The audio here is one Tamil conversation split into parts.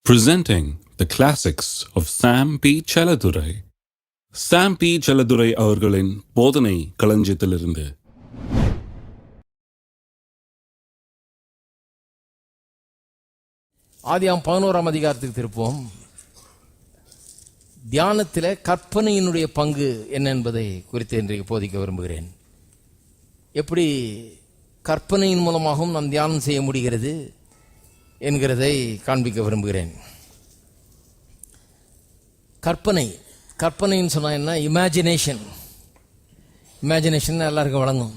Presenting the classics of Sam P. Chaladurai. Sam P. Chaladurai அவர்களின் போதனை களஞ்சியத்திலிருந்து. ஆதியாம் 11ஆம் அதிகாரத்துக்கு திருப்போம். தியானத்தில் கற்பனையினுடைய பங்கு என்ன என்பதை குறித்து இன்றைக்கு போதிக்க விரும்புகிறேன். எப்படி கற்பனையின் மூலமாகவும் நாம் தியானம் செய்ய முடிகிறது என்கிறதை காண்பிக்க விரும்புகிறேன். கற்பனைன்னு சொன்னா என்ன? இமேஜினேஷன் எல்லாருக்கும் வழங்கும்.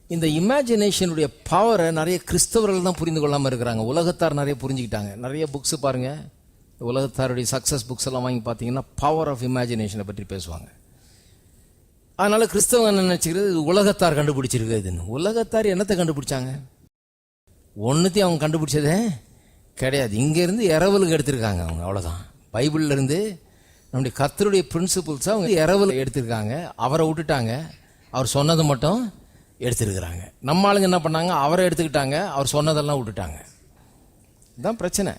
இந்த இமேஜினேஷனுடைய பவரை நிறைய கிறிஸ்தவர்கள் தான் புரிந்து கொள்ளாமல் இருக்கிறாங்க. உலகத்தார் நிறைய புரிஞ்சுக்கிட்டாங்க. நிறைய புக்ஸ் பாருங்க, உலகத்தாருடைய சக்சஸ் புக்ஸ் எல்லாம் வாங்கி பார்த்தீங்கன்னா பவர் ஆஃப் இமேஜினேஷனை பற்றி பேசுவாங்க. அதனால கிறிஸ்தவங்க என்ன நினைச்சுக்கிறது, இது உலகத்தார் கண்டுபிடிச்சிருக்குதுன்னு. உலகத்தார் என்னத்தை கண்டுபிடிச்சாங்க? ஒன்றுத்தையும் அவங்க கண்டுபிடிச்சதே கிடையாது. இங்கேருந்து இரவலுக்கு எடுத்திருக்காங்க அவங்க, அவ்வளோதான். பைபிள்ல இருந்து நம்முடைய கர்த்தருடைய பிரின்சிபிள்ஸை அவங்க இரவல் எடுத்திருக்காங்க. அவரை விட்டுட்டாங்க, அவர் சொன்னதை மட்டும் எடுத்துருக்கிறாங்க. நம்ம ஆளுங்க என்ன பண்ணாங்க, அவரை எடுத்துக்கிட்டாங்க, அவர் சொன்னதெல்லாம் விட்டுட்டாங்க. இதுதான் பிரச்சனை.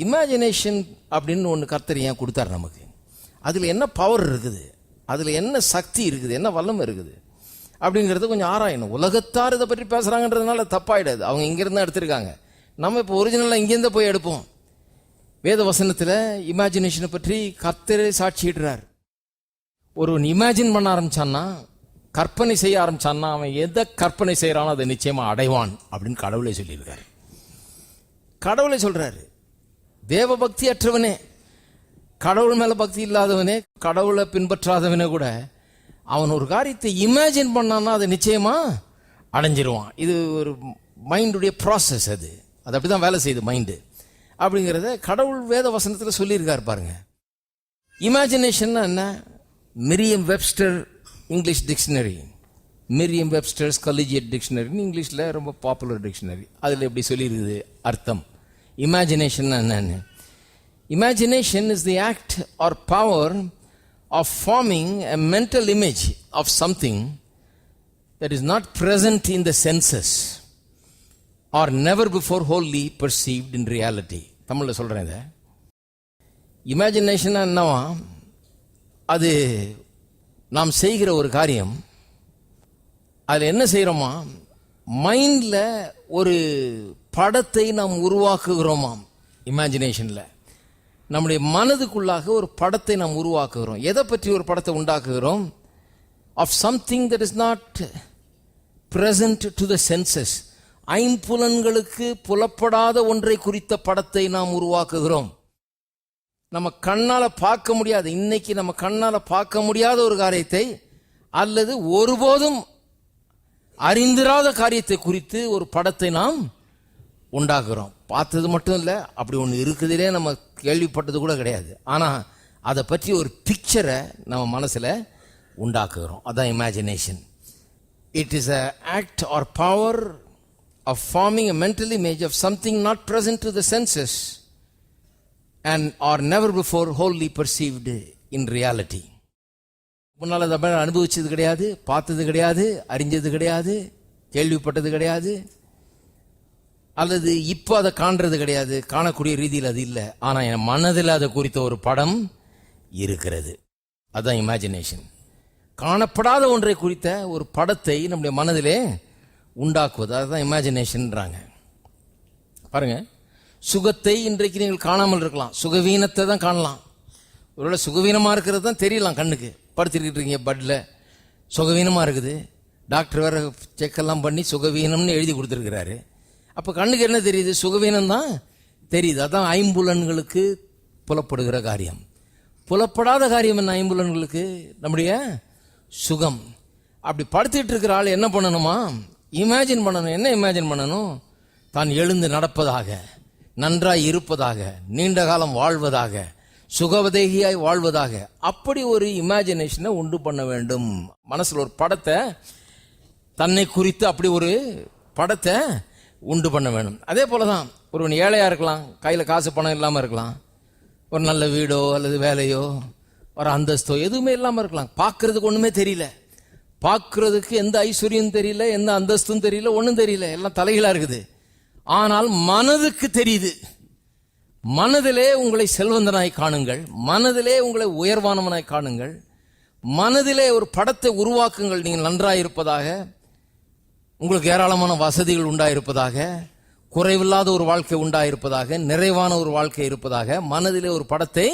இமேஜினேஷன் அப்படின்னு ஒன்று கர்த்தர் ஏன் கொடுத்தாரு நமக்கு? அதில் என்ன பவர் இருக்குது, அதில் என்ன சக்தி இருக்குது, என்ன வல்லமை இருக்குது அப்படிங்கிறது கொஞ்சம் ஆராயணும். உலகத்தார் இதை பற்றி பேசுகிறாங்கன்றதுனால தப்பாயிடாது. அவங்க இங்கேருந்து எடுத்திருக்காங்க. நம்ம இப்போ ஒரிஜினலாக இங்கேருந்து போய் எடுப்போம். வேத வசனத்தில் இமேஜினேஷனை பற்றி கர்த்தரே சாட்சியிடுறார். ஒருவன் இமேஜின் பண்ண ஆரம்பிச்சான்னா, கற்பனை செய்ய ஆரம்பிச்சான்னா, அவன் எதை கற்பனை செய்கிறானோ அதை நிச்சயமாக அடைவான் அப்படின்னு கடவுளை சொல்லியிருக்காரு. கடவுளை சொல்றாரு. தேவ பக்தி அற்றவனே, கடவுள் மேல பக்தி இல்லாதவனே, கடவுளை பின்பற்றாதவனே கூட அவன் ஒரு காரியத்தை இமேஜின் பண்ணான்னா அதை நிச்சயமா அடைஞ்சிருவான். இது ஒரு மைண்டுடைய ப்ராசஸ். அது அப்படிதான் வேலை செய்யுது மைண்டு அப்படிங்கிறத கடவுள் வேத வசனத்தில் சொல்லியிருக்காரு பாருங்க. இமேஜினேஷன் என்ன? Merriam Webster English dictionary, Merriam Webster's Collegiate டிக்ஷனரின்னு இங்கிலீஷில் ரொம்ப பாப்புலர் டிக்ஷனரி, அதில் எப்படி சொல்லியிருக்குது அர்த்தம். இமேஜினேஷன் என்னன்னு? Imagination is the act or power of forming a mental image of something that is not present in the senses or never before wholly perceived in reality. தமிழ்ல சொல்றேன். இதை இமேஜினேஷன் என்னவா? அது நாம் செய்கிற ஒரு காரியம். அதில் என்ன செய்கிறோமா, மைண்டில் ஒரு படத்தை நாம் உருவாக்குகிறோமாம். இமேஜினேஷனில் நம்முடைய மனதுக்குள்ளாக ஒரு படத்தை நாம் உருவாக்குகிறோம். எதை பற்றி ஒரு படத்தை உண்டாக்குகிறோம்? Of something that is not present to the senses. ஐம்புலன்களுக்கு புலப்படாத ஒன்றை குறித்த படத்தை நாம் உருவாக்குகிறோம். நம்ம கண்ணால பார்க்க முடியாது, இன்னைக்கு நம்ம கண்ணால பார்க்க முடியாத ஒரு காரியத்தை அல்லது ஒருபோதும் அறிந்திராத காரியத்தை குறித்து ஒரு படத்தை நாம் உண்டாக்குறோம். பார்த்தது மட்டும் இல்லை, அப்படி ஒன்று இருக்குதுலே நம்ம கேள்விப்பட்டது கூட கிடையாது. ஆனால் அதை பற்றி ஒரு பிக்சரை நம்ம மனசில் உண்டாக்குகிறோம். அதான் imagination. It is a act or power of forming a mental image of something not present to the senses and are never before wholly perceived in reality. முன்னால் அதை அனுபவிச்சது கிடையாது, பார்த்தது கிடையாது, அறிஞ்சது கிடையாது, கேள்விப்பட்டது கிடையாது, அல்லது இப்போ அதை காண்றது கிடையாது, காணக்கூடிய ரீதியில் அது இல்லை. ஆனால் என் மனதில் அதை குறித்த ஒரு படம் இருக்கிறது. அதுதான் இமேஜினேஷன். காணப்படாத ஒன்றை குறித்த ஒரு படத்தை நம்முடைய மனதிலே உண்டாக்குவது, அதுதான் இமேஜினேஷன்றாங்க. பாருங்க, சுகத்தை இன்றைக்கு நீங்கள் காணாமல் இருக்கலாம், சுகவீனத்தை தான் காணலாம். ஒருவேளை சுகவீனமாக இருக்கிறது தான் தெரியலாம் கண்ணுக்கு. படுத்திருக்கிட்டு இருக்கீங்க பெட்டில், சுகவீனமாக இருக்குது, டாக்டர் வேற செக்கெல்லாம் பண்ணி சுகவீனம்னு எழுதி கொடுத்துருக்கிறாரு. அப்போ கண்ணுக்கு என்ன தெரியுது? சுகவீனம் தான் தெரியுது. அதான் ஐம்புலன்களுக்கு புலப்படுகிற காரியம். புலப்படாத காரியம் என்ன ஐம்புலன்களுக்கு? நம்முடைய சுகம். அப்படி படுத்துட்டு இருக்கிற ஆள் என்ன பண்ணணுமா? இமேஜின் பண்ணணும். என்ன இமேஜின் பண்ணணும்? தான் எழுந்து நடப்பதாக, நன்றாய் இருப்பதாக, நீண்ட காலம் வாழ்வதாக, சுகவதேகியாய் வாழ்வதாக, அப்படி ஒரு இமேஜினேஷனை உண்டு பண்ண வேண்டும். மனசில் ஒரு படத்தை, தன்னை குறித்து அப்படி ஒரு படத்தை உண்டு பண்ண வேணும். அதே போலதான் ஒருவன் ஏழையா இருக்கலாம், கையில் காசு பணம் இல்லாமல் இருக்கலாம், ஒரு நல்ல வீடோ அல்லது வேலையோ ஒரு அந்தஸ்தோ எதுவுமே இல்லாமல் இருக்கலாம். பார்க்கறதுக்கு ஒன்றுமே தெரியல, பார்க்கறதுக்கு எந்த ஐஸ்வர்யம் தெரியல, எந்த அந்தஸ்தும் தெரியல, ஒன்றும் தெரியல, எல்லாம் தலைகளாக இருக்குது. ஆனால் மனதுக்கு தெரியுது மனதிலே உங்களை செல்வந்தனாய் காணுங்கள், மனதிலே உங்களை உயர்வானவனாய் காணுங்கள், மனதிலே ஒரு படத்தை உருவாக்குங்கள். நீங்கள் நன்றாயிருப்பதாக, உங்களுக்கு ஏராளமான வசதிகள் உண்டாயிருப்பதாக, குறைவில்லாத ஒரு வாழ்க்கை உண்டாயிருப்பதாக, நிறைவான ஒரு வாழ்க்கை இருப்பதாக மனதிலே ஒரு படத்தை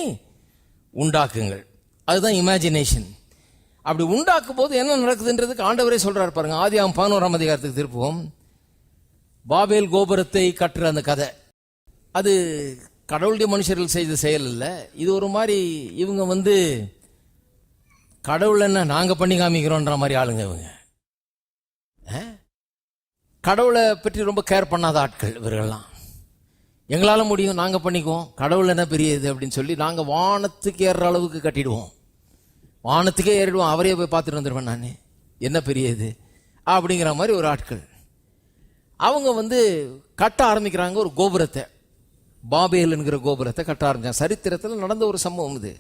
உண்டாக்குங்கள். அதுதான் இமேஜினேஷன். அப்படி உண்டாக்கும் போது என்ன நடக்குதுன்றதுக்கு ஆண்டவரே சொல்றாரு பாருங்க. ஆதியாகமம் 11ஆம் அதிகாரத்துக்கு திருப்புவோம். பாபேல் கோபுரத்தை கட்டுற அந்த கதை, அது கடவுளுடைய மனுஷர்கள் செய்த செயல் இல்லை. இது ஒரு மாதிரி இவங்க கடவுள் என்ன நாங்க பண்ணி காமிக்கிறோன்ற மாதிரி ஆளுங்க இவங்க. கடவுளை பற்றி ரொம்ப கேர் பண்ணாத ஆட்கள் இவர்கள்லாம். எங்களால் முடியும், நாங்க பண்ணிக்குவோம், கடவுள் என்ன பெரிய இது அப்படின்னு சொல்லி நாங்க வானத்துக்கு ஏறுற அளவுக்கு கட்டிடுவோம், வானத்துக்கே ஏறிடுவோம், அவரே போய் பார்த்துட்டு வந்துடுவேன் நான், என்ன பெரிய இது அப்படிங்கிற மாதிரி ஒரு ஆட்கள். அவங்க கட்ட ஆரம்பிக்கிறாங்க ஒரு கோபுரத்தை, பாபேல் என்கிற கோபுரத்தை கட்ட ஆரம்பிச்சாங்க. சரித்திரத்தில் நடந்த ஒரு சம்பவம் இது.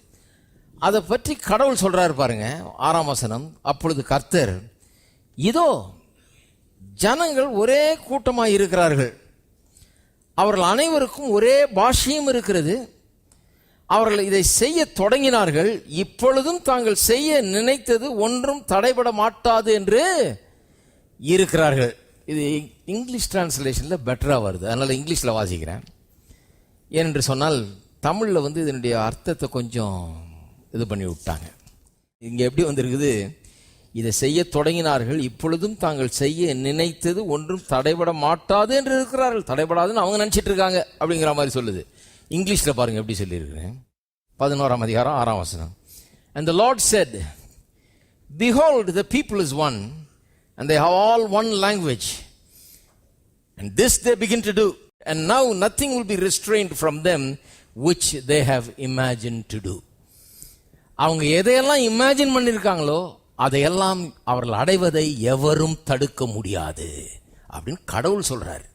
அதை பற்றி கடவுள் சொல்றாரு பாருங்க, 6ஆம் வசனம். அப்பொழுது கர்த்தர், இதோ ஜனங்கள் ஒரே கூட்டமாய் இருக்கிறார்கள், அவர்கள் அனைவருக்கும் ஒரே பாஷையும் இருக்கிறது, அவர்கள் இதை செய்ய தொடங்கினார்கள், இப்பொழுதும் தாங்கள் செய்ய நினைத்தது ஒன்றும் தடைபட மாட்டாது என்று இருக்கிறார்கள். இது இங்கிலீஷ் டிரான்ஸ்லேஷன்ல பெட்டரா வருது, அதனால இங்கிலீஷ்ல வாசிக்கிறேன். ஏனென்று சொன்னால் தமிழ்ல இதனுடைய அர்த்தத்தை கொஞ்சம் இது பண்ணி விட்டாங்க. இங்க எப்படி வந்திருக்குது, இதை செய்ய தொடங்கினார்கள், இப்பொழுதும் தாங்கள் செய்ய நினைத்தது ஒன்றும் தடைபட மாட்டாது என்று இருக்கிறார்கள். தடைபடாதுன்னு அவங்க நினைச்சிட்டு இருக்காங்க அப்படிங்கிற மாதிரி சொல்லுது. இங்கிலீஷ்ல பாருங்க எப்படி சொல்லியிருக்கிறேன். 11ஆம் அதிகாரம் 6ஆம் வசனம். And the Lord said, behold, the people is one, and they have all one language, and this they begin to do, and now nothing will be restrained from them which they have imagined to do. அவங்க எதையெல்லாம் இமேஜின் பண்ணியிருக்காங்களோ அதையெல்லாம் அவர்கள் அடைவதை எவரும் தடுக்க முடியாது அப்படின்னு கடவுள் சொல்றாரு.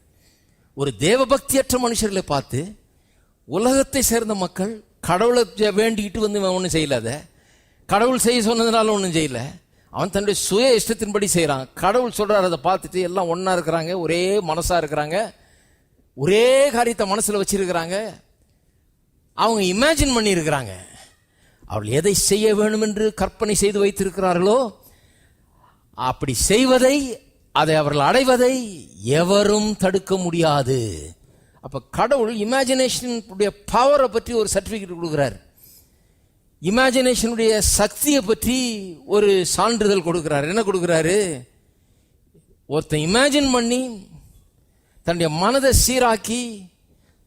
ஒரு தேவபக்தியற்ற மனுஷர்களை பார்த்து உலகத்தை சேர்ந்த மக்கள் கடவுளை வேண்டிக்கிட்டு ஒன்றும் செய்யலாத, கடவுள் செய்ய சொன்னதுனால ஒன்றும் செய்யல, அவன் தன்னுடைய சுய இஷ்டத்தின்படி செய்யறான். கடவுள் சொல்றாரு, அதை பார்த்துட்டு எல்லாம் ஒன்னா இருக்கிறாங்க, ஒரே மனசா இருக்கிறாங்க, ஒரே காரியத்தை மனசுல வச்சிருக்கிறாங்க, அவங்க இமேஜின் பண்ணி இருக்கிறாங்க. அவர்கள் எதை செய்ய வேண்டும் என்று கற்பனை செய்து வைத்திருக்கிறார்களோ அப்படி செய்வதை, அதை அவர்கள் அடைவதை எவரும் தடுக்க முடியாது. அப்ப கடவுள் இமேஜினேஷனுடைய பவரை பற்றி ஒரு சர்டிபிகேட் கொடுக்கிறார், இமேஜினேஷனுடைய சக்தியை பற்றி ஒரு சான்றிதழ் கொடுக்கிறார். என்ன கொடுக்கிறாரு, ஒருத்தன் இமேஜின் பண்ணி தன்னுடைய மனதை சீராக்கி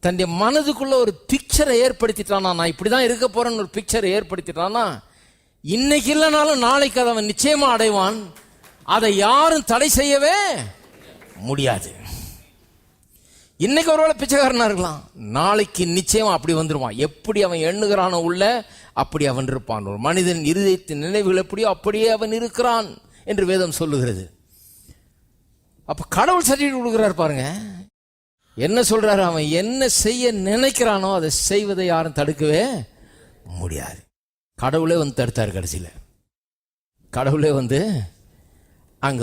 தன்னுடைய மனதுக்குள்ள ஒரு பிக்சரை ஏற்படுத்திட்டானா, நான் இப்படிதான் இருக்க போறேன்னு ஒரு பிக்சரை ஏற்படுத்திட்டானா, இன்னைக்கு இல்லைனாலும் நாளைக்கு அதை அவன் நிச்சயமா அடைவான். அதை யாரும் தடை செய்யவே முடியாது. இன்னைக்கு ஒருவேளை பிச்சைக்காரனா இருக்கலாம், நாளைக்கு நிச்சயமா அப்படி வந்துருவான். எப்படி அவன் எண்ணுகிறானோ உள்ள அப்படி அவன் இருப்பான். ஒரு மனிதன் இருதயத்தின் நினைவுகள் எப்படியோ அப்படியே அவன் இருக்கிறான் என்று வேதம் சொல்லுகிறது. அப்ப கடவுள் சர்டிஃபிகேட் கொடுக்கிறார் பாருங்க. என்ன சொல்றாரு, அவன் என்ன செய்ய நினைக்கிறானோ அதை செய்வதை யாரும் தடுக்கவே முடியாது. கடவுளே தடுத்தார். கடைசியில கடவுளே அங்க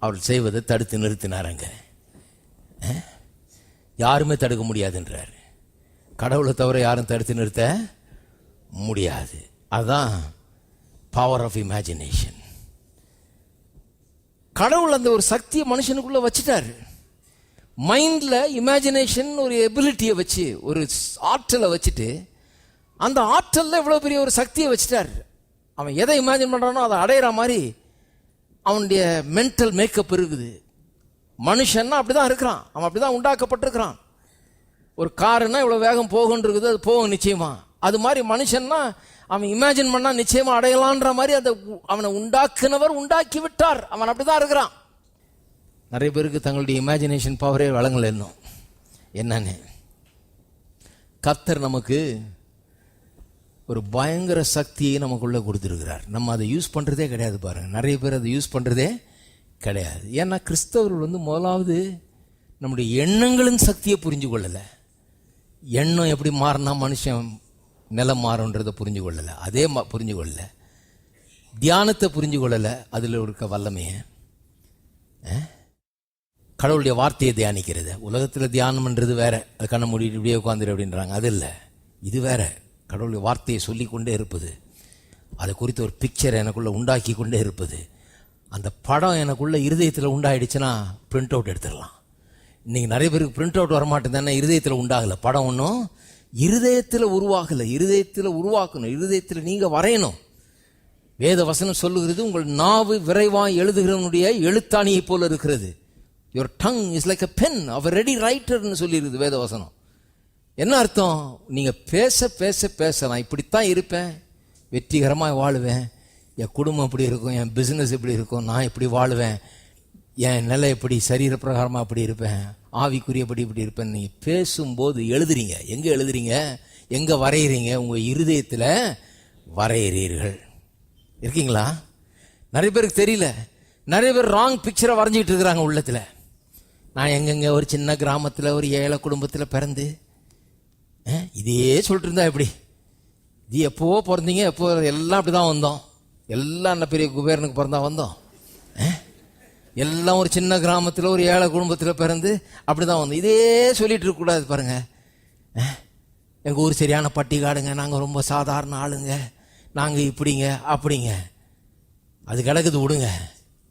அவர் செய்வதை தடுத்து நிறுத்தினார். அங்க யாருமே தடுக்க முடியாதுன்றார். கடவுளை தவிர யாரும் தடுத்து நிறுத்த முடியாது. அதுதான் பவர் ஆஃப் இமேஜினேஷன். கடவுள் அந்த ஒரு சக்தியை மனுஷனுக்குள்ள வச்சுட்டாரு. மைண்ட்ல இமேஜினேஷன் ஒரு எபிலிட்டியை வச்சு, ஒரு ஆற்றலை வச்சுட்டு, அந்த ஆற்றல்ல இவ்வளவு பெரிய ஒரு சக்தியை வச்சுட்டார். அவன் எதை இமேஜின் பண்றானோ அதை அடையிற மாதிரி அவனுடைய மென்டல் மேக்கப் இருக்குது. மனுஷன்னா அப்படிதான் இருக்கிறான், அவன் அப்படிதான் உண்டாக்கப்பட்டிருக்கிறான். ஒரு காருன்னா இவ்வளவு வேகம் போகும் இருக்குது, அது போகும் நிச்சயமா. அது மாதிரி மனுஷன்னா அவன் இமேஜின் பண்ணா நிச்சயமா அடையலான்ற மாதிரி அந்த அவனை உண்டாக்குனவர் உண்டாக்கி விட்டார். அவன் அப்படிதான் இருக்கிறான். நிறைய பேருக்கு தங்களுடைய இமேஜினேஷன் பவரே வழங்கல இன்னும். என்னன்னு, கர்த்தர் நமக்கு ஒரு பயங்கர சக்தியை நமக்குள்ள கொடுத்திருக்கிறார். நம்ம அதை யூஸ் பண்றதே கிடையாது பாருங்க. நிறைய பேர் அதை யூஸ் பண்றதே கிடையாது. ஏன்னா கிறிஸ்தவர்கள் முதலாவது நம்முடைய எண்ணங்களின் சக்தியை புரிஞ்சு கொள்ளல. எண்ணம் எப்படி மாறினா மனுஷன் நிலம் மாறுன்றதை புரிஞ்சு கொள்ளல, அதே புரிஞ்சு கொள்ளல. தியானத்தை புரிஞ்சு கொள்ளல, அதுல இருக்க வல்லமைய. கடவுளுடைய வார்த்தையை தியானிக்கிறது. உலகத்தில் தியானம்ன்றது வேற, அது கண்ணை மூடிட்டு இப்படியே உட்காந்துரு அப்படின்றாங்க, அது இல்லை. இது வேற. கடவுளுடைய வார்த்தையை சொல்லி கொண்டே இருப்பது, அதை குறித்து ஒரு பிக்சர் எனக்குள்ள உண்டாக்கி கொண்டே இருப்பது. அந்த படம் எனக்குள்ள இருதயத்தில் உண்டாயிடுச்சுன்னா பிரிண்ட் அவுட் எடுத்துடலாம். இன்னைக்கு நிறைய பேருக்கு பிரிண்ட் அவுட் வரமாட்டேன் தானே, இருதயத்தில் உண்டாகலை. படம் ஒன்றும் இருதயத்தில் உருவாகலை. இருதயத்தில் உருவாக்கணும், இருதயத்தில் நீங்கள் வரையணும். வேத வசனம் சொல்லுகிறது, உங்கள் நாவு விரைவாக எழுதுகிறவனுடைய எழுத்தாணியை போல இருக்கிறது. Your tongue is like a pen of a ready writer ன்னு சொல்லியிருக்குது வேத வசனம். என்ன அர்த்தம்? நீங்கள் பேச பேச பேச நான் இப்படித்தான் இருப்பேன், வெற்றிகரமாக வாழுவேன், என் குடும்பம் எப்படி இருக்கும், என் பிஸ்னஸ் எப்படி இருக்கும், நான் எப்படி வாழுவேன், என் நிலை எப்படி சரீர பிரகாரமாக அப்படி இருப்பேன், ஆவிக்குரியபடி இப்படி இருப்பேன். நீங்கள் பேசும்போது எழுதுறீங்க. எங்கே எழுதுறீங்க? எங்கே வரைகிறீங்க? உங்கள் இருதயத்தில் வரைகிறீர்கள். இருக்கீங்களா? நிறைய பேருக்கு தெரியல. நிறைய பேர் ராங் பிக்சரை வரைஞ்சிக்கிட்டு இருக்கிறாங்க உள்ளத்தில். நான் எங்கெங்க ஒரு சின்ன கிராமத்தில் ஒரு ஏழை குடும்பத்தில் பிறந்து இதே சொல்லிட்டு இருந்தா எப்படி? இது எப்போ பிறந்தீங்க, எப்போ எல்லாம் அப்படி தான் வந்தோம், எல்லாம் என்ன பெரிய குபேரனுக்கு பிறந்தா வந்தோம், எல்லாம் ஒரு சின்ன கிராமத்தில் ஒரு ஏழை குடும்பத்தில் பிறந்து அப்படி தான் வந்தோம், இதே சொல்லிட்டு இருக்கக்கூடாது. பாருங்க, எங்கள் ஊர் சரியான பட்டிக்காடுங்க, நாங்கள் ரொம்ப சாதாரண ஆளுங்க, நாங்கள் இப்படிங்க அப்படிங்க. அது கிடக்குது, விடுங்க.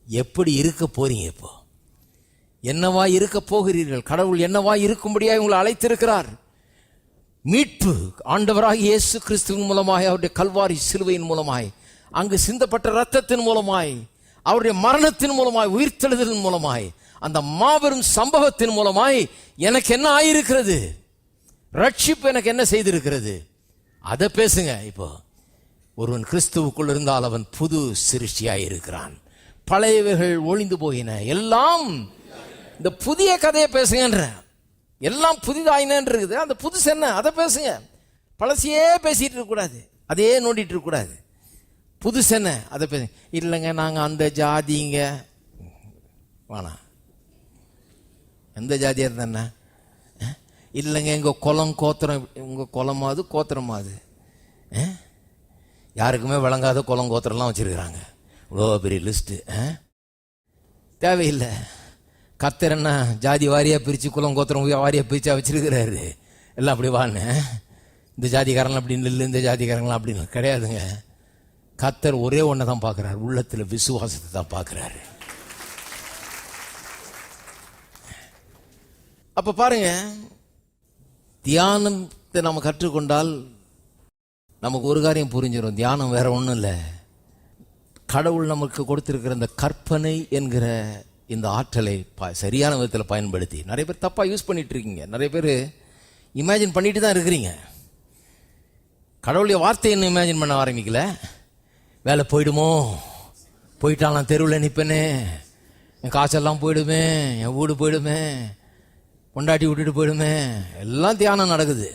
எப்படி இருக்க போறீங்க? இப்போ என்னவா இருக்க போகிறீர்கள்? கடவுள் என்னவா இருக்கும்படியாக உங்களை அழைத்திருக்கிறார். மீட்பு ஆண்டவராக இயேசு கிறிஸ்துவின் மூலமாய், அவருடைய கல்வாரி சிலுவையின் மூலமாய், அங்கு சிந்தப்பட்ட இரத்தத்தின் மூலமாய், அவருடைய மரணத்தின் மூலமாய், உயிர்த்தெழுதலின் மூலமாய், அந்த மாபெரும் சம்பவத்தின் மூலமாய் எனக்கு என்ன ஆயிருக்கிறது? ரட்சிப்பு எனக்கு என்ன செய்திருக்கிறது? அதை பேசுங்க. இப்போ ஒருவன் கிறிஸ்துவுக்குள் இருந்தால் அவன் புது சிருஷ்டியாய் இருக்கிறான், பழையவைகள் ஒளிந்து போயின, எல்லாம் இந்த புதிய கதையை பேசுங்கன்ற. எல்லாம் புதிதாயினன்னு இருக்குது, அந்த புதுசு என்ன அதை பேசுங்க. பழசையே பேசிட்டு இருக்கக்கூடாது, அதே நோண்டிட்டு இருக்கக்கூடாது. புதுசு என்ன அதை பேசுங்க. இல்லைங்க நாங்கள் அந்த ஜாதிங்க, வேணாம். எந்த ஜாதியாக இருந்தா? இல்லைங்க எங்கள் குலம் கோத்திரம், உங்கள் குலமாவது கோத்திரமாவது, யாருக்குமே விளங்காத குலம் கோத்திரம்லாம் வச்சிருக்கிறாங்க. இவ்வளோ பெரிய லிஸ்ட்டு தேவையில்லை. கர்த்தர் என்ன ஜாதி வாரியாக பிரித்து குலம் கோத்திரம் வாரியாக பிரிச்சா வச்சிருக்கிறாரு? எல்லாம் அப்படி வான்னு இந்த ஜாதிக்காரங்களாம் அப்படின்னு இல்லை, இந்த ஜாதிக்காரங்களாம் அப்படின்னு கிடையாதுங்க. கர்த்தர் ஒரே ஒன்றை தான் பார்க்குறாரு, உள்ளத்தில் விசுவாசத்தை தான் பார்க்குறாரு. அப்போ பாருங்க, தியானத்தை நம்ம கற்றுக்கொண்டால் நமக்கு ஒரு காரியம் புரிஞ்சிடும். தியானம் வேற ஒன்றும் இல்லை, கடவுள் நமக்கு கொடுத்திருக்கிற இந்த கற்பனை என்கிற இந்த ஆற்றலை சரியான விதத்தில் பயன்படுத்தி, நிறைய பேர் தப்பாக யூஸ் பண்ணிட்டு இருக்கீங்க. நிறைய பேர் இமேஜின் பண்ணிட்டு தான் இருக்கிறீங்க. கடவுளுடைய வார்த்தையை இன்னும் இமேஜின் பண்ண ஆரம்பிக்கல. வேலை போயிடுமோ, போயிட்டால் நான் தெருவில் நிற்பேனே, என் காசெல்லாம் போயிடுமே, என் வீடு போயிடுமே, பொண்டாட்டி விட்டுட்டு போயிடுமே, எல்லாம் தியானம் நடக்குது.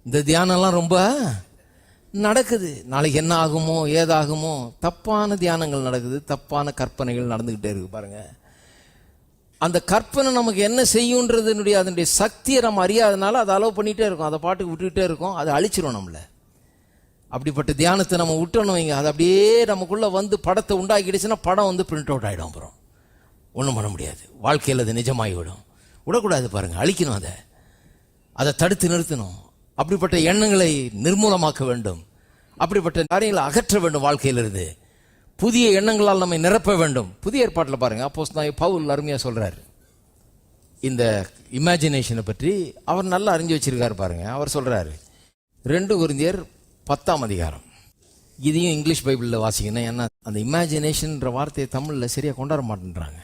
இந்த தியானம்லாம் ரொம்ப நடக்குது. நாளைக்கு என்ன ஆகுமோ ஏதாகுமோ, தப்பான தியானங்கள் நடக்குது, தப்பான கற்பனைகள் நடந்துகிட்டே இருக்கு. பாருங்க, அந்த கற்பனை நமக்கு என்ன செய்யுன்றதுனுடைய அதனுடைய சக்தியை நம்ம அறியாதனால அதை அலோவ் பண்ணிட்டே இருக்கோம், அதை பாட்டுக்கு விட்டுக்கிட்டே இருக்கோம், அது அழிச்சிரும் நம்மள. அப்படிப்பட்ட தியானத்தை நம்ம விட்டணும் வைங்க, அது அப்படியே நமக்குள்ள வந்து படத்தை உண்டாக்கிடுச்சுன்னா படம் வந்து பிரிண்ட் அவுட் ஆகிடும். அப்புறம் ஒன்றும் பண்ண முடியாது. வாழ்க்கையில் அது நிஜமாகிவிடும். விடக்கூடாது. பாருங்க, அழிக்கணும், அதை தடுத்து நிறுத்தணும். அப்படிப்பட்ட எண்ணங்களை நிர்மூலமாக்க வேண்டும். அப்படிப்பட்ட காரியங்களை அகற்ற வேண்டும். வாழ்க்கையிலிருந்து புதிய எண்ணங்களால் நம்மை நிரப்ப வேண்டும். புதிய ஏற்பாட்டில் பாருங்க, அப்போஸ்தலனாகிய பவுல் அருமையா சொல்றாரு இந்த இமேஜினேஷனை பற்றி. அவர் நல்லா அறிஞ்சு வச்சிருக்காரு. பாருங்க, அவர் சொல்றாரு 2 கொரிந்தியர் 10ஆம் அதிகாரம். இதையும் இங்கிலீஷ் பைபிளில் வாசிக்கணும். ஏன்னா அந்த இமேஜினேஷன்ன்ற வார்த்தையை தமிழில் சரியாக கொண்டாட மாட்டேன்றாங்க,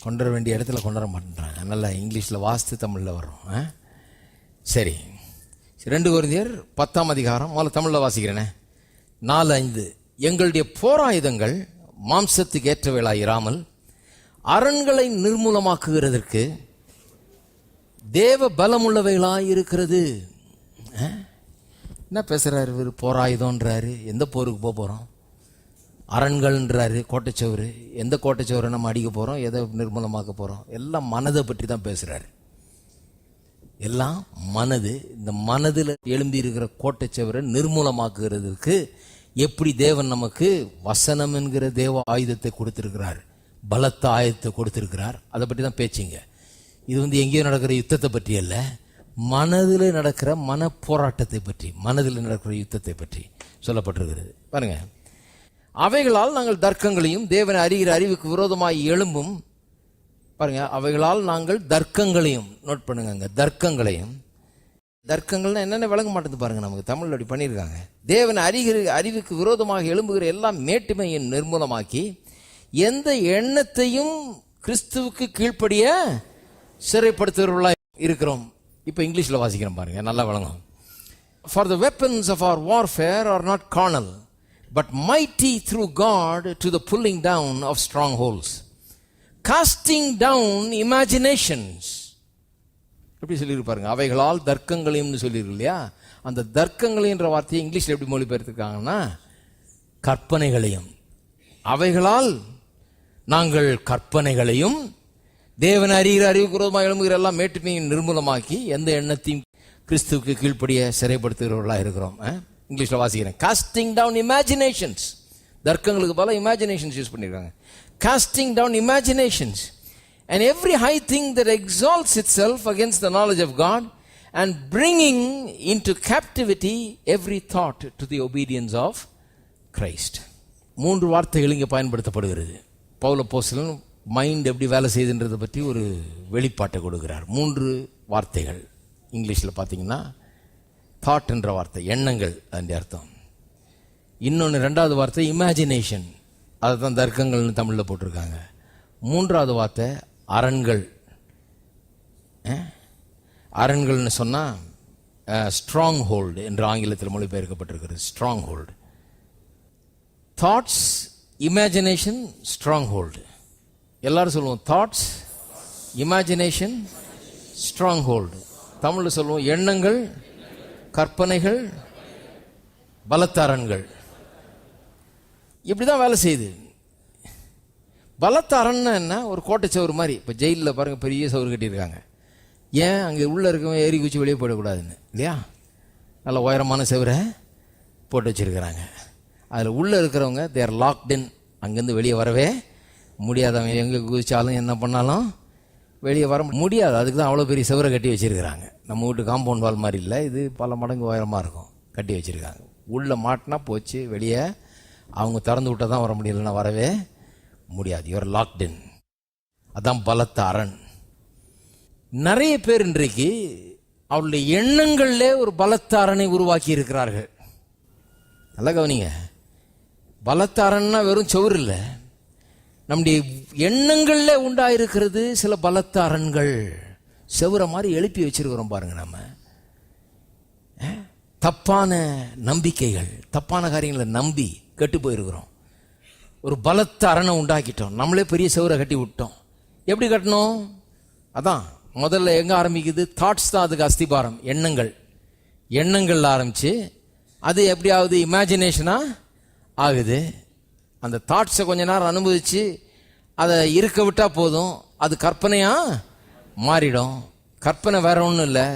கொண்டாட வேண்டிய இடத்துல கொண்டாட மாட்டேன்றாங்க. நல்லா இங்கிலீஷில் வாசித்து தமிழில் வரும். சரி, 2 கொரிந்தியர் 10ஆம் அதிகாரம் முதல்ல தமிழில் வாசிக்கிறேனே, 4:5. எங்களுடைய போராயுதங்கள் மாம்சத்துக்கு ஏற்றவைகளாயிராமல் அரண்களை நிர்மூலமாக்குகிறதற்கு தேவ பலமுள்ளவைகளாய் இருக்கிறது. என்ன பேசுறாரு இவர்? போராயுதம்ன்றாரு. எந்த போருக்கு போக போகிறோம்? அரண்கள்ன்றாரு, கோட்டைச்சவரு. எந்த கோட்டைச்சவரை நம்ம அடிக்க போகிறோம், எதை நிர்மூலமாக்க போகிறோம்? எல்லாம் மனதை பற்றி தான் பேசுகிறாரு. எல்லாம் மனது. இந்த மனதில் எழும்பி இருக்கிற கோட்டைச்சவரை நிர்மூலமாக்குகிறதுக்கு எப்படி தேவன் நமக்கு வசனம் என்கிற தேவ ஆயுதத்தை கொடுத்திருக்கிறார். பலத்த ஆயத்தை கொடுத்திருக்கிறார். அதை பற்றி தான் பேச்சுங்க. இது எங்கேயோ நடக்கிற யுத்தத்தை பற்றி அல்ல, மனதில் நடக்கிற மன போராட்டத்தை பற்றி, மனதில் நடக்கிற யுத்தத்தை பற்றி சொல்லப்பட்டிருக்கிறது. பாருங்க, அவைகளால் நாங்கள் தர்க்கங்களையும் தேவனை அறிகிற அறிவுக்கு விரோதமாய் எழும்பும், பாருங்க, அவைகளால் நாங்கள் தர்க்கங்களையும், நோட் பண்ணுங்க, தர்க்கங்களையும், தர்க்கங்கள்னா என்னென்ன விளங்க மாட்டேங்குது பாருங்க, நமக்கு தமிழ் அப்படி பண்ணியிருக்காங்க. தேவனை அறிகிற அறிவுக்கு விரோதமாக எழும்புகிற எல்லாம் மேட்டுமையை நிர்மூலமாக்கி எந்த எண்ணத்தையும் கிறிஸ்துவுக்கு கீழ்ப்படிய சிறைப்படுத்துகிறவர்களாக இருக்கிறோம். இப்போ இங்கிலீஷில் வாசிக்கிறோம் பாருங்க, நல்லா விளங்கும். For the weapons of our warfare are not carnal, but mighty through God to the pulling down of strongholds, casting down imaginations. எப்படி சொல்லியிருப்பாருங்க, அவைகளால் தர்க்கங்களையும் சொல்லியிருக்கு இல்லையா? அந்த தர்க்கங்களைன்ற வார்த்தையை இங்கிலீஷில் எப்படி மொழிபெயர்த்திருக்காங்கன்னா கற்பனைகளையும். அவைகளால் நாங்கள் கற்பனைகளையும் தேவன் அறிகிற அறிவுக்கு விரோதமாக எழும்புகிற எல்லாம் மேட்டுமையும் நிர்மூலமாக்கி எந்த எண்ணத்தையும் கிறிஸ்துவுக்கு கீழ்ப்படிய சிறைப்படுத்துகிறவர்களாக இருக்கிறோம். இங்கிலீஷில் வாசிக்கிறேன். காஸ்டிங் டவுன் இமேஜினேஷன்ஸ், தர்க்கங்களுக்கு பல இமேஜினேஷன்ஸ் யூஸ் பண்ணியிருக்காங்க. Casting down imaginations and every high thing that exalts itself against the knowledge of God, and bringing into captivity every thought to the obedience of Christ. மூன்று வார்த்தைகள் இங்கே பயன்படுத்தப்படுகிறது. பவுல் அப்போஸ்தலன் மைண்ட் எப்படி வேலை செய்யுதுன்றதை பற்றி ஒரு வெளிப்பாட்டை கொடுக்கிறார். மூன்று வார்த்தைகள் இங்கிலீஷில் பார்த்தீங்கன்னா தாட் என்ற வார்த்தை, எண்ணங்கள் அதன் அர்த்தம். இன்னொன்று ரெண்டாவது வார்த்தை இமேஜினேஷன், அதை தான் தர்க்கங்கள்னு தமிழில் போட்டிருக்காங்க. மூன்றாவது வார்த்தை அரண்கள். அரண்கள்னு சொன்னால் ஸ்ட்ராங் ஹோல்டு என்று ஆங்கிலத்தில் மொழிபெயர்க்கப்பட்டிருக்கிறது. Stronghold, thoughts, imagination, stronghold. எல்லாரும் சொல்லுவோம் தாட்ஸ், இமேஜினேஷன், ஸ்ட்ராங் ஹோல்டு. தமிழில் சொல்லுவோம் எண்ணங்கள், கற்பனைகள், பலத்த அரண்கள். இப்படிதான் வேலை செய்யுது. பலத்த அரண்னா என்ன? ஒரு கோட்டை சவுறு மாதிரி. இப்போ ஜெயிலில் பாருங்க, பெரிய சவுறு கட்டியிருக்காங்க. ஏன்? அங்கே உள்ளே இருக்கவங்க ஏறி குச்சி வெளியே போயிடக்கூடாதுன்னு இல்லையா? நல்ல உயரமான சவுரை போட்டு வச்சிருக்கிறாங்க. அதில் உள்ளே இருக்கிறவங்க தேர் லாக்ட் இன், அங்கேருந்து வெளியே வரவே முடியாதவங்க. எங்கே குதிச்சாலும் என்ன பண்ணாலும் வெளியே வர முடியாது. அதுக்கு தான் அவ்வளோ பெரிய சவுரை கட்டி வச்சிருக்கிறாங்க. நம்ம வீட்டு காம்பவுண்ட் வால் மாதிரி இல்லை, இது பல மடங்கு உயரமாக இருக்கும், கட்டி வச்சிருக்காங்க. உள்ளே மாட்டினா போச்சு, வெளியே அவங்க திறந்து விட்டால் தான் வர முடியலன்னா வரவே முடியாது. யுவர் லாக்ட் இன். அதான் பலத்த அரண். நிறைய பேர் இன்றைக்கு அவருடைய எண்ணங்களிலே ஒரு பலத்த அரணை உருவாக்கி இருக்கிறார்கள். நல்லா கவனிங்க, பலத்த அரண்னா வெறும் சவுறு இல்லை, நம்முடைய எண்ணங்கள்ல உண்டாயிருக்கிறது சில பலத்த அரண்கள். செவுரை மாதிரி எழுப்பி வச்சிருக்கிறோம் பாருங்க. நம்ம தப்பான நம்பிக்கைகள், தப்பான காரியங்களை நம்பி கெட்டு போயிருக்கிறோம். ஒரு பலத்த அரணை உண்டாக்கிட்டோம், நம்மளே பெரிய செவரை கட்டி விட்டோம். எப்படி கட்டணும்? அதான் முதல்ல எங்க ஆரம்பிக்குது? தாட்ஸ் தான் அதுக்கு அஸ்திபாரம். எண்ணங்கள், எண்ணங்கள்ல ஆரம்பிச்சு அது எப்படியாவது இமேஜினேஷனா ஆகுது. அந்த தாட்ஸை கொஞ்ச நேரம் அனுபவிச்சு அதை இருக்க விட்டா போதும், அது கற்பனையா மாறிடும். கற்பனை வேற ஒன்றும் இல்லை,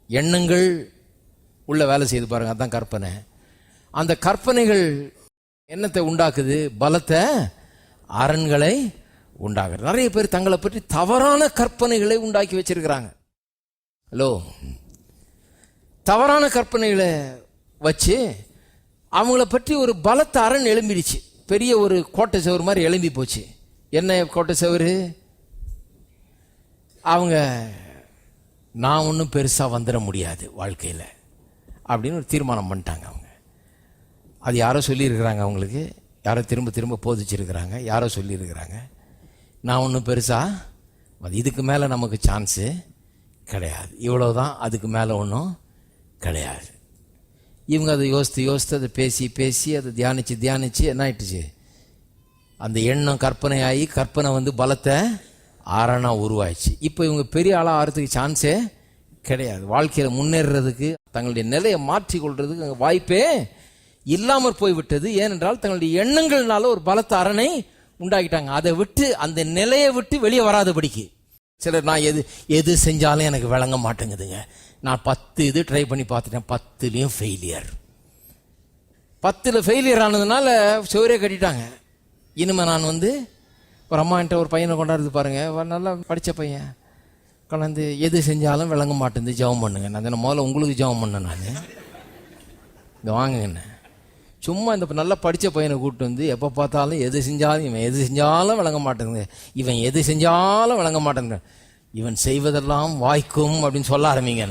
எண்ணங்கள் உள்ள வேலை செய்து பாருங்க, அதுதான் கற்பனை. அந்த கற்பனைகள் என்னத்தை உண்டாக்குது? பலத்த அரண்களை உண்டாக்குறது. நிறைய பேர் தங்களை பற்றி தவறான கற்பனைகளை உண்டாக்கி வச்சிருக்கிறாங்க. ஹலோ, தவறான கற்பனைகளை வச்சு அவங்கள பற்றி ஒரு பலத்த அரண் எழும்பிடுச்சு. பெரிய ஒரு கோட்டை சவுறு மாதிரி எழும்பி போச்சு. என்ன கோட்டை சவுறு? அவங்க நான் ஒன்றும் பெருசாக வந்துட முடியாது வாழ்க்கையில் அப்படின்னு ஒரு தீர்மானம் பண்ணிட்டாங்க. அவங்க அது யாரோ சொல்லியிருக்கிறாங்க, அவங்களுக்கு யாரோ திரும்ப திரும்ப போதிச்சிருக்கிறாங்க, யாரோ சொல்லியிருக்கிறாங்க, நான் ஒன்றும் பெருசாக இதுக்கு மேலே நமக்கு சான்ஸு கிடையாது, இவ்வளோதான், அதுக்கு மேலே ஒன்றும் கிடையாது. இவங்க அதை யோசித்து அதை பேசி அதை தியானித்து என்ன ஆயிட்டுச்சு? அந்த எண்ணம் கற்பனை ஆகி கற்பனை பலத்தை ஆரணா உருவாயிடுச்சு. இப்போ இவங்க பெரிய ஆளாக ஆகிறதுக்கு சான்ஸே கிடையாது. வாழ்க்கையில் முன்னேறதுக்கு, தங்களுடைய நிலையை மாற்றிக்கொள்றதுக்கு வாய்ப்பே இல்லாமர் போய்விட்டது. ஏனென்றால் தங்களுடைய எண்ணங்கள்னால ஒரு பலத்த அரணை உண்டாக்கிட்டாங்க. அதை விட்டு, அந்த நிலையை விட்டு வெளியே வராதபடிக்கு. சிலர் நான் எது செஞ்சாலும் எனக்கு விளங்க மாட்டேங்குதுங்க, நான் 10 இது ட்ரை பண்ணி பார்த்துட்டேன், 10லையும் ஃபெயிலியர். 10ல் ஃபெயிலியர் ஆனதுனால சோரே கட்டிட்டாங்க. இனிமே நான் ஒரு அம்மா என்கிட்ட ஒரு பையனை கொண்டாடுறது பாருங்க, நல்லா படித்த பையன் கொண்டாந்து எது செஞ்சாலும் விளங்க மாட்டேங்குது, ஜெபம் பண்ணுங்க. நான் முதல்ல உங்களுக்கு ஜெபம் பண்ணேன். நான் இங்கே வாங்குங்கண்ணே, சும்மா இந்த நல்லா படித்த பையனை கூப்பிட்டு வந்து எப்போ பார்த்தாலும் எது செஞ்சாலும் இவன் எது செஞ்சாலும் விளங்க மாட்டேங்குது, இவன் எது செஞ்சாலும் விளங்க மாட்டேங்குது, இவன் செய்வதெல்லாம் வாய்க்கும் அப்படின்னு சொல்ல ஆரம்பிங்க.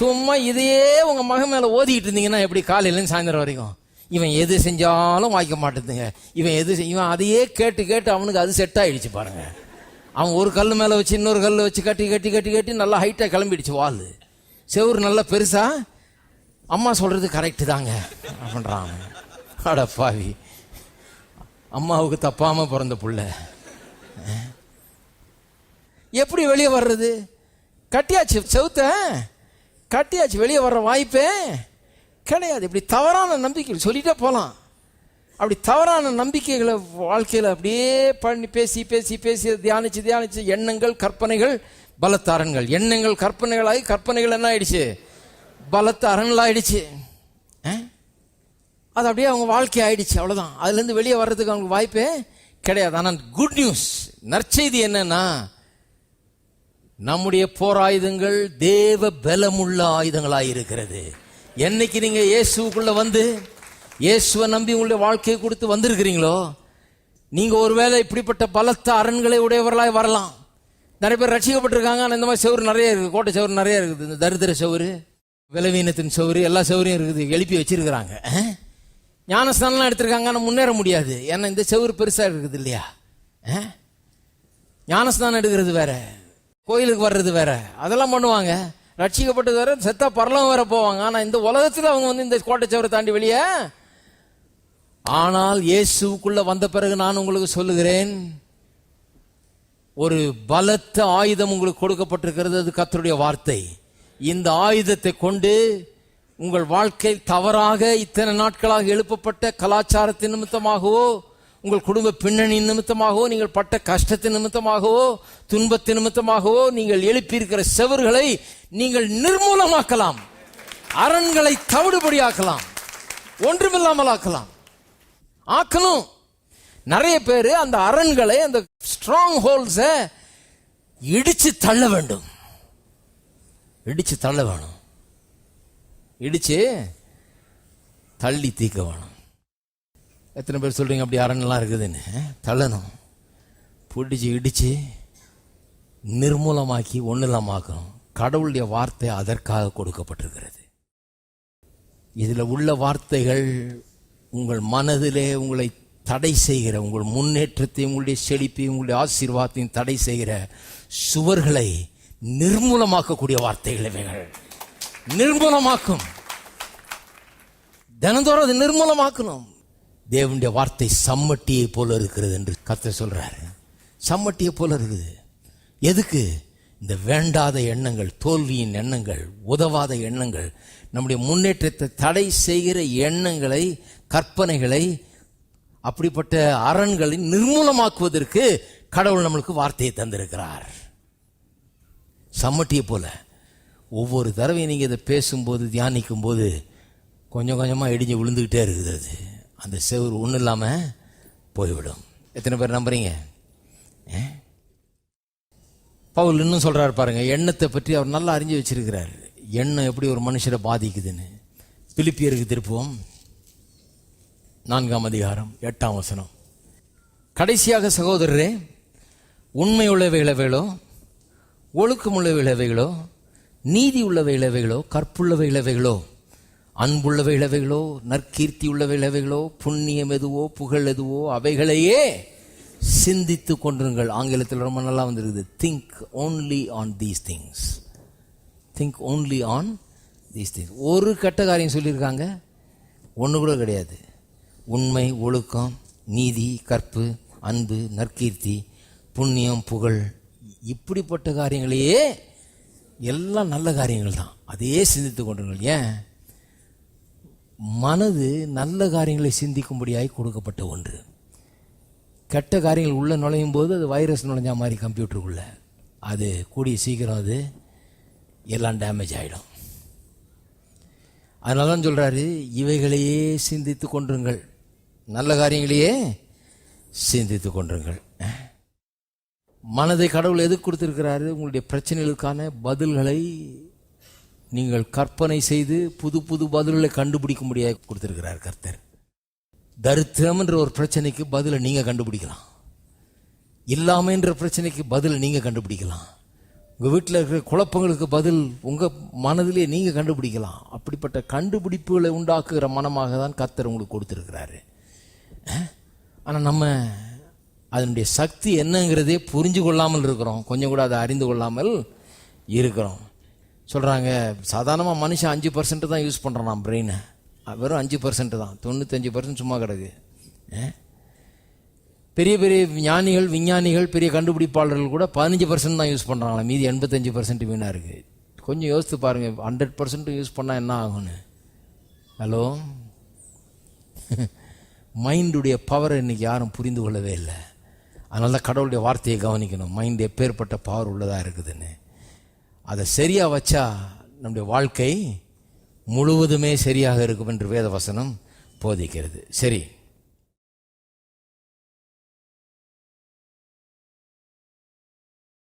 சும்மா இதையே உங்கள் மகன் மேலே ஓதிக்கிட்டு இருந்தீங்கன்னா எப்படி காலையிலேருந்து சாயந்தரம் வரைக்கும்? இவன் எது செஞ்சாலும் வாய்க்க மாட்டேதுங்க, இவன் அதையே கேட்டு கேட்டு அவனுக்கு அது செட் ஆகிடுச்சு பாருங்க. அவன் ஒரு கல் மேலே வச்சு இன்னொரு கல் வச்சு கட்டி கட்டி கட்டி கட்டி நல்லா ஹைட்டாக கிளம்பிடுச்சு வால், செவுறு நல்லா பெருசா. அம்மா சொல்றது கரெக்டு தாங்க அப்படின்றான். அட பாவி, அம்மாவுக்கு தப்பாம பிறந்த புள்ள எப்படி வெளியே வர்றது? கட்டியாச்சு, செவுத்த கட்டியாச்சு, வெளியே வர்ற வாய்ப்பே கிடையாது. இப்படி தவறான நம்பிக்கைகள் சொல்லிட்டே போகலாம். அப்படி தவறான நம்பிக்கைகளை வாழ்க்கையில் அப்படியே பண்ணி பேசி பேசி பேசி தியானிச்சு தியானிச்சு எண்ணங்கள் கற்பனைகள் பலத்த அரண்கள், எண்ணங்கள் கற்பனைகளாகி கற்பனைகள் என்ன ஆயிடுச்சு? பலத்த அரண்களாயிடுச்சு. அது அப்படியே அவங்க வாழ்க்கை ஆயிடுச்சு, அவ்வளோதான். அதுலேருந்து வெளியே வர்றதுக்கு அவங்களுக்கு வாய்ப்பே கிடையாது. ஆனால் குட் நியூஸ், நற்செய்தி என்னன்னா, நம்முடைய போராயுதங்கள் தேவ பலமுள்ள ஆயுதங்களாக இருக்கிறது. என்னைக்கு நீங்க இயேசுக்குள்ள வந்து இயேசுவை நம்பி உங்களுடைய வாழ்க்கையை கொடுத்து வந்திருக்கிறீங்களோ, நீங்க ஒருவேளை இப்படிப்பட்ட பலத்த அரண்களை உடையவர்களாய் வரலாம். நிறைய பேர் ரட்சிக்கப்பட்டிருக்காங்க, ஆனால் இந்த மாதிரி செவரு நிறைய இருக்குது, கோட்டை செவரு நிறைய இருக்குது, இந்த தரித்திர செவரு, விலவீனத்தின் செவரு, எல்லா செவரையும் இருக்குது, எழுப்பி வச்சிருக்கிறாங்க. ஞானஸ்தானம்லாம் எடுத்திருக்காங்க, ஆனால் முன்னேற முடியாது. ஏன்னா இந்த செவரு பெருசாக இருக்குது இல்லையா? ஞானஸ்தானம் எடுக்கிறது வேற, கோயிலுக்கு வர்றது வேற, அதெல்லாம் பண்ணுவாங்க. ரட்சிக்கப்பட்டது வேற, செத்தா பரலோகம் வேற போவாங்க. ஆனால் இந்த உலகத்தில் அவங்க வந்து இந்த கோட்டை செவரை தாண்டி வெளியே. ஆனால் இயேசுக்குள்ள வந்த பிறகு நான் உங்களுக்கு சொல்லுகிறேன், ஒரு பலத்த ஆயுதம் உங்களுக்கு கொடுக்கப்பட்டிருக்கிறது. அது கர்த்தருடைய வார்த்தை. இந்த ஆயுதத்தை கொண்டு உங்கள் வாழ்க்கை தவறாக இத்தனை நாட்களாக எழுப்பப்பட்ட கலாச்சாரத்தின் நிமித்தமாகவோ, உங்கள் குடும்ப பின்னணி நிமித்தமாகவோ, நீங்கள் பட்ட கஷ்டத்தின் நிமித்தமாகவோ, துன்பத்தின் நிமித்தமாகவோ நீங்கள் எழுப்பியிருக்கிற செவர்களை நீங்கள் நிர்மூலமாக்கலாம், அரண்களை தவிடுபடியாக்கலாம், ஒன்றுமில்லாமல் ஆக்கலாம், ஆக்கணும். நிறைய பேர் அந்த அரண்களை, அந்த ஸ்ட்ராங் ஹோல்ஸை இடிச்சு தள்ள வேண்டும், இடிச்சு தள்ள வேணும், இடிச்சு தள்ளி தீக்க வேணும். எத்தனை பேர் சொல்றீங்க அப்படி அரண்லாம் இருக்குதுன்னு? தள்ளணும், பிடிச்சி இடிச்சு நிர்மூலமாக்கி ஒன்றும் இல்லாமல் ஆக்கணும். கடவுளுடைய வார்த்தை அதற்காக கொடுக்கப்பட்டிருக்கிறது. இதில் உள்ள வார்த்தைகள் உங்கள் மனதிலே உங்களை தடை செய்கிற, உங்கள் முன்னேற்றத்தை, உங்களுடைய செழிப்பை, உங்களுடைய ஆசீர்வாதத்தையும் தடை செய்கிற சுவர்களை நிர்மூலமாக்கக்கூடிய வார்த்தைகள் இவைகள். நிர்மூலமாக்கும், தினந்தோறும் அது நிர்மூலமாக்கணும். தேவனுடைய வார்த்தை சம்மட்டியை போல இருக்கிறது என்று கர்த்தர் சொல்றாரு. சம்மட்டியை போல இருக்குது. எதுக்கு? இந்த வேண்டாத எண்ணங்கள், தோல்வியின் எண்ணங்கள், உதவாத எண்ணங்கள், நம்முடைய முன்னேற்றத்தை தடை செய்கிற எண்ணங்களை, கற்பனைகளை, அப்படிப்பட்ட அரண்களை நிர்மூலமாக்குவதற்கு கடவுள் நம்மளுக்கு வார்த்தையை தந்திருக்கிறார். சம்மட்டியை போல. ஒவ்வொரு தடவையும் நீங்கள் இதை பேசும்போது, தியானிக்கும் போது கொஞ்சம் கொஞ்சமாக இடிஞ்சு விழுந்துக்கிட்டே இருக்குது. அது அந்த செவுறு ஒன்றும் இல்லாமல் போய்விடும். எத்தனை பேர் நம்புறீங்க? பவுல் இன்னும் சொல்றாரு பாருங்க, எண்ணத்தை பற்றி அவர் நல்லா அறிஞ்சு வச்சிருக்கிறார். எண்ணம் எப்படி ஒரு மனுஷரை பாதிக்குதுன்னு. பிலிப்பியருக்கு திருப்புவோம், 4ஆம் அதிகாரம் 8ஆம் வசனம். கடைசியாக சகோதரரே, உண்மை உள்ளவைகளோ, ஒழுக்கமுள்ளவைகளோ, நீதி உள்ளவைகளோ, கற்புள்ளவைகளோ, அன்புள்ளவைகளோ, நற்கீர்த்தி உள்ளவைகளோ, புண்ணியம் எதுவோ, புகழ் எதுவோ, அவைகளையே சிந்தித்து கொண்டிருங்கள். ஆங்கிலத்தில் ரொம்ப நல்லா வந்திருக்குது, think only on these things. Think only on these things. ஒரு கெட்ட காரியம் சொல்லியிருக்காங்க? ஒன்று கூட கிடையாது. உண்மை, ஒழுக்கம், நீதி, கற்பு, அன்பு, நற்கீர்த்தி, புண்ணியம், புகழ், இப்படிப்பட்ட காரியங்களையே, எல்லாம் நல்ல காரியங்கள் தான், அதையே சிந்தித்து கொண்டிருங்கள். ஏன்? மனது நல்ல காரியங்களை சிந்திக்கும்படியாய் கொடுக்கப்பட்ட ஒன்று. கெட்ட காரியங்கள் உள்ள நுழையும் போது அது வைரஸ் நுழைஞ்ச மாதிரி கம்ப்யூட்டருக்குள்ள, அது கூடிய சீக்கிரம் அது எல்லாம் டேமேஜ் ஆகிடும். அதனால தான் சொல்றாரு, இவைகளையே சிந்தித்து கொண்டிருங்கள், நல்ல காரியங்களையே சிந்தித்து கொண்டிருங்கள். மனதை கடவுள் எதுக்கு கொடுத்திருக்கிறாரு? உங்களுடைய பிரச்சனைகளுக்கான பதில்களை நீங்கள் கற்பனை செய்து புது புது பதில்களை கண்டுபிடிக்க முடியாது கொடுத்திருக்கிறார் கர்த்தர். தரித்திரம் என்ற ஒரு பிரச்சனைக்கு பதிலை நீங்க கண்டுபிடிக்கலாம். இல்லாமை என்ற பிரச்சனைக்கு பதிலை நீங்க கண்டுபிடிக்கலாம். உங்க வீட்டில் இருக்கிற குழப்பங்களுக்கு பதில் உங்க மனதிலே நீங்க கண்டுபிடிக்கலாம். அப்படிப்பட்ட கண்டுபிடிப்புகளை உண்டாக்குகிற மனமாக தான் கர்த்தர் உங்களுக்கு கொடுத்திருக்கிறாரு. ஆனால் நம்ம அதனுடைய சக்தி என்னங்கிறதே புரிஞ்சு கொள்ளாமல் இருக்கிறோம். கொஞ்சம் கூட அதை அறிந்து கொள்ளாமல் இருக்கிறோம். சொல்கிறாங்க, சாதாரணமாக மனுஷன் 5% தான் யூஸ் பண்ணுறான் நான் பிரெயினை. வெறும் 5% தான், 95% சும்மா கிடக்கு. பெரிய பெரிய ஞானிகள், விஞ்ஞானிகள், பெரிய கண்டுபிடிப்பாளர்கள் கூட 15% தான் யூஸ் பண்ணுறாங்களா. மீதி 85% வீணாக இருக்குது. கொஞ்சம் யோசித்து பாருங்கள், 100% யூஸ் பண்ணால் என்ன ஆகும்னு. ஹலோ, மைண்டுடைய பவரை இன்னைக்கு யாரும் புரிந்து கொள்ளவே இல்லை. அதனால தான் கடவுளுடைய வார்த்தையை கவனிக்கணும். மைண்ட் எப்பேற்பட்ட பவர் உள்ளதாக இருக்குதுன்னு. அதை சரியாக வச்சா நம்முடைய வாழ்க்கை முழுவதுமே சரியாக இருக்கும் என்று வேத வசனம் போதிக்கிறது. சரி,